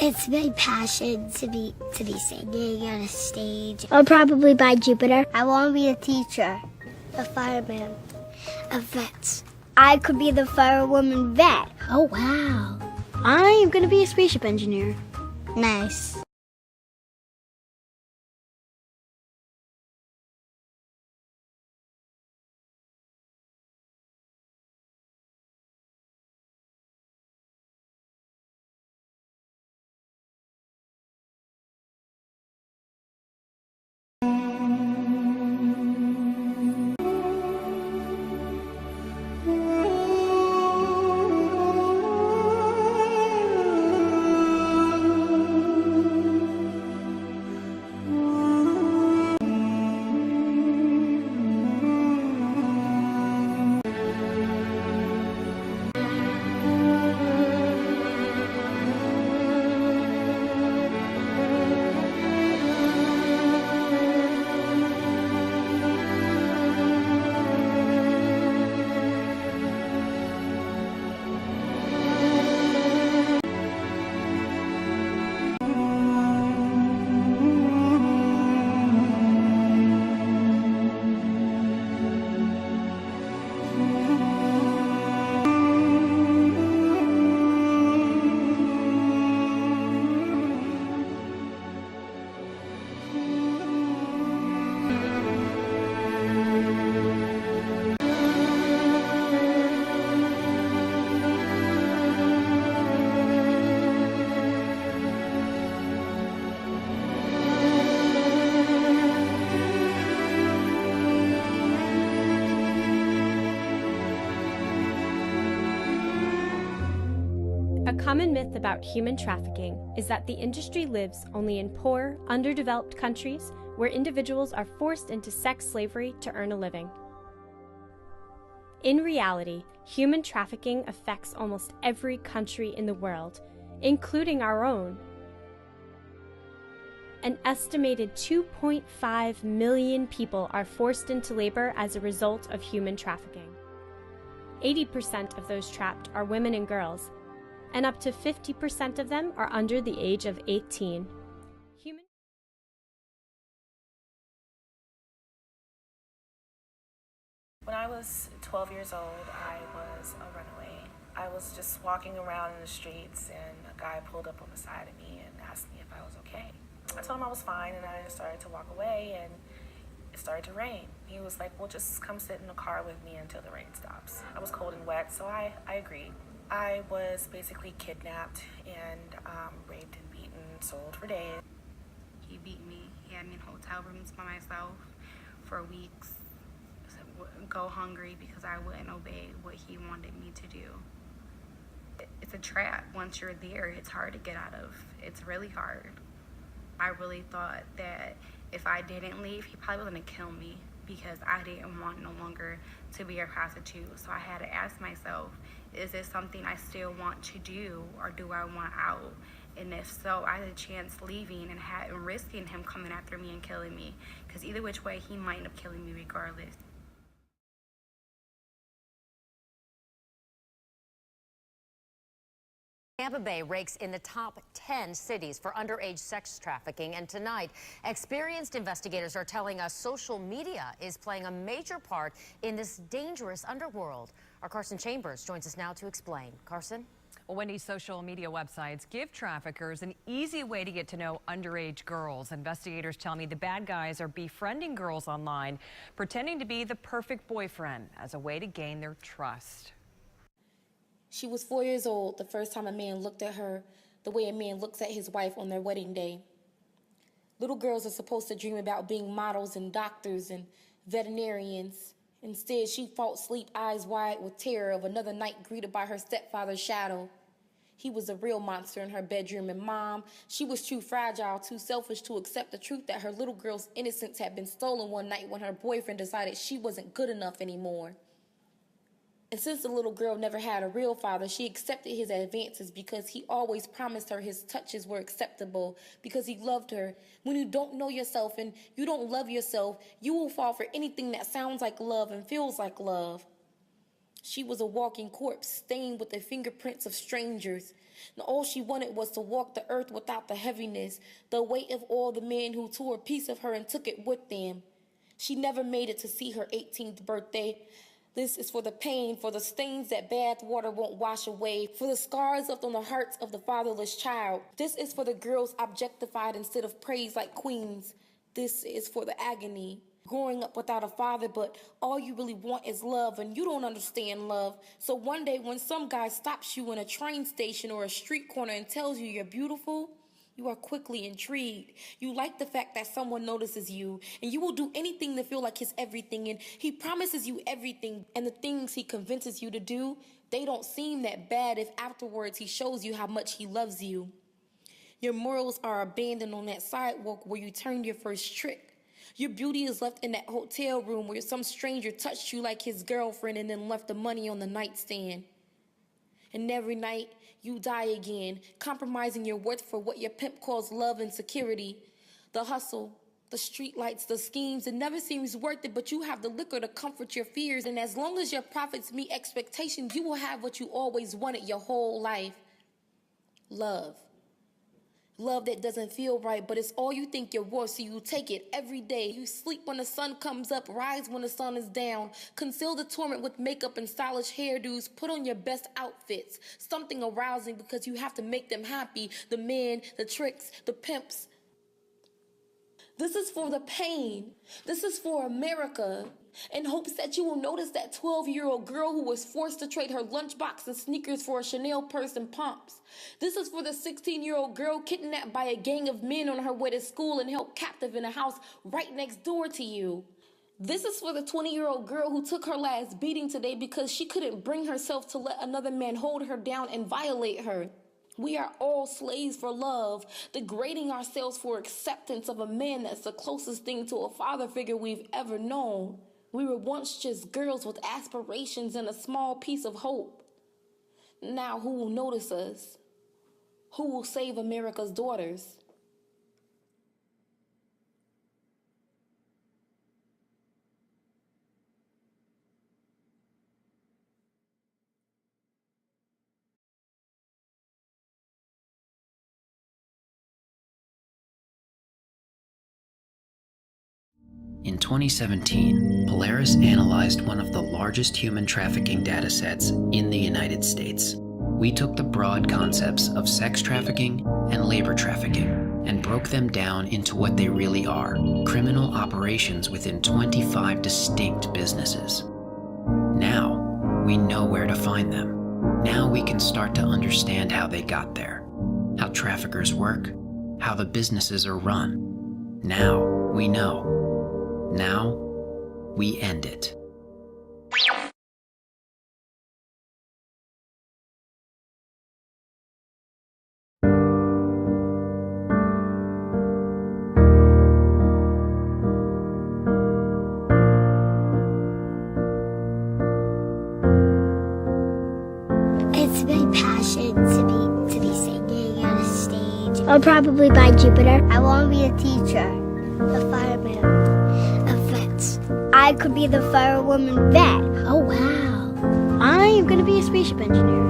It's my passion to be singing on a stage. I'll probably buy Jupiter. I want to be a teacher, a fireman, a vet. I could be the firewoman vet. Oh, wow. I'm going to be a spaceship engineer. Nice. A common myth about human trafficking is that the industry lives only in poor, underdeveloped countries where individuals are forced into sex slavery to earn a living. In reality, human trafficking affects almost every country in the world, including our own. An estimated 2.5 million people are forced into labor as a result of human trafficking. 80% of those trapped are women and girls, and up to 50% of them are under the age of 18. When I was 12 years old, I was a runaway. I was just walking around in the streets, and a guy pulled up on the side of me and asked me if I was okay. I told him I was fine, and I just started to walk away, and it started to rain. He was like, well, just come sit in the car with me until the rain stops. I was cold and wet, so I agreed. I was basically kidnapped and raped and beaten, sold for days. He beat me. He had me in hotel rooms by myself for weeks. Go hungry because I wouldn't obey what he wanted me to do. It's a trap. Once you're there, it's hard to get out of. It's really hard. I really thought that if I didn't leave, he probably was gonna kill me because I didn't want no longer to be a prostitute. So I had to ask myself, is this something I still want to do, or do I want out? And if so, I had a chance leaving and risking him coming after me and killing me, because either which way, he might end up killing me regardless. Tampa Bay ranks in the top 10 cities for underage sex trafficking, and tonight, experienced investigators are telling us social media is playing a major part in this dangerous underworld. Our Carson Chambers joins us now to explain. Carson? Well, Wendy's social media websites give traffickers an easy way to get to know underage girls. Investigators tell me the bad guys are befriending girls online, pretending to be the perfect boyfriend as a way to gain their trust. She was 4 years old the first time a man looked at her the way a man looks at his wife on their wedding day. Little girls are supposed to dream about being models and doctors and veterinarians. Instead, she fought sleep, eyes wide with terror of another night greeted by her stepfather's shadow. He was a real monster in her bedroom, and Mom, she was too fragile, too selfish to accept the truth that her little girl's innocence had been stolen one night when her boyfriend decided she wasn't good enough anymore. And since the little girl never had a real father, she accepted his advances because he always promised her his touches were acceptable, because he loved her. When you don't know yourself and you don't love yourself, you will fall for anything that sounds like love and feels like love. She was a walking corpse stained with the fingerprints of strangers. And all she wanted was to walk the earth without the heaviness, the weight of all the men who tore a piece of her and took it with them. She never made it to see her 18th birthday. This is for the pain, for the stains that bath water won't wash away, for the scars left on the hearts of the fatherless child. This is for the girls objectified instead of praised like queens. This is for the agony. Growing up without a father, but all you really want is love, and you don't understand love. So one day when some guy stops you in a train station or a street corner and tells you you're beautiful, you are quickly intrigued. You like the fact that someone notices you, and you will do anything to feel like he's everything, and he promises you everything, and the things he convinces you to do, they don't seem that bad if afterwards he shows you how much he loves you. Your morals are abandoned on that sidewalk where you turned your first trick. Your beauty is left in that hotel room where some stranger touched you like his girlfriend and then left the money on the nightstand. And every night, you die again, compromising your worth for what your pimp calls love and security. The hustle, the street lights, the schemes, it never seems worth it, but you have the liquor to comfort your fears. And as long as your profits meet expectations, you will have what you always wanted your whole life. Love. Love that doesn't feel right, but it's all you think you're worth, so you take it every day. You sleep when the sun comes up, rise when the sun is down. Conceal the torment with makeup and stylish hairdos. Put on your best outfits. Something arousing because you have to make them happy. The men, the tricks, the pimps. This is for the pain. This is for America. In hopes that you will notice that 12-year-old girl who was forced to trade her lunchbox and sneakers for a Chanel purse and pumps. This is for the 16-year-old girl kidnapped by a gang of men on her way to school and held captive in a house right next door to you. This is for the 20-year-old girl who took her last beating today because she couldn't bring herself to let another man hold her down and violate her. We are all slaves for love, degrading ourselves for acceptance of a man that's the closest thing to a father figure we've ever known. We were once just girls with aspirations and a small piece of hope. Now who will notice us? Who will save America's daughters? In 2017, Polaris analyzed one of the largest human trafficking datasets in the United States. We took the broad concepts of sex trafficking and labor trafficking and broke them down into what they really are: criminal operations within 25 distinct businesses. Now, we know where to find them. Now we can start to understand how they got there, how traffickers work, how the businesses are run. Now we know. Now, we end it. It's my passion to be singing on a stage. I'll probably buy Jupiter. I want to be a teacher, a fireman, a vet. I could be the firewoman vet. Oh wow. I am going to be a spaceship engineer.